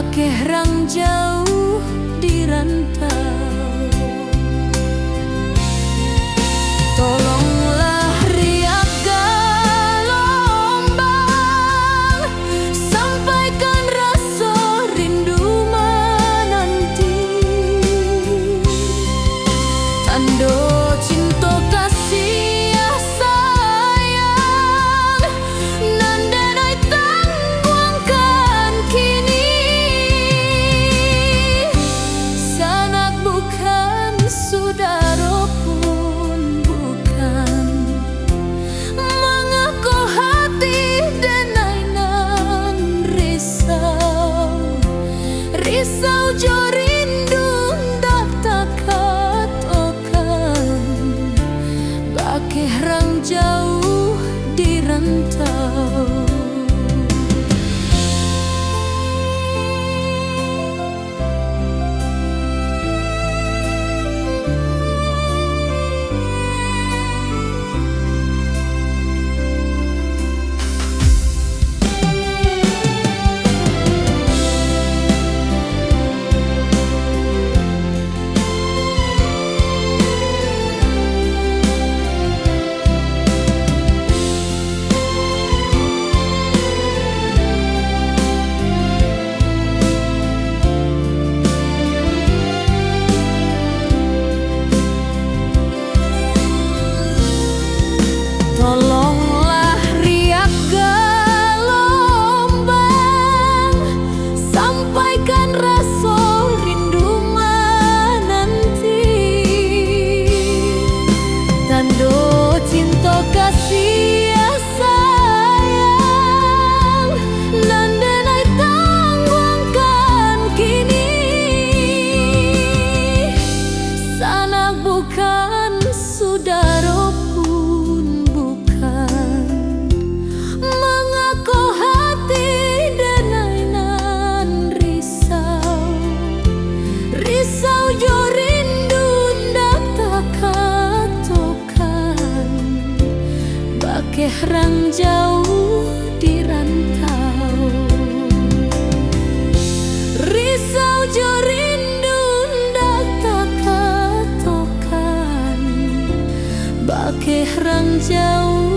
bakeh rang jauh di rantau. Tolonglah riak gelombang, sampaikan rasa rindu menanti. Tanda cinta kasih ya sayang, nandanai tangguangkan kini. Sanak bukan saudara pun bukan, mengaku hati denai nan risau. Risau jo rindu ndak takatokan, bakeh rang jauh di rantau. Tolonglah riak gelombang, sampaikan rasa rindu menanti. Tanda cinta kasih ya sayang, nandanai tangguangkan kini. Sanak bukan saudara pun bukan, mengaku hati denai nan risau. Risau jo rindu ndak takatokan, bakeh rang jauh di rantau. Risau jo rindu ndak takatokan, bakeh rang jauh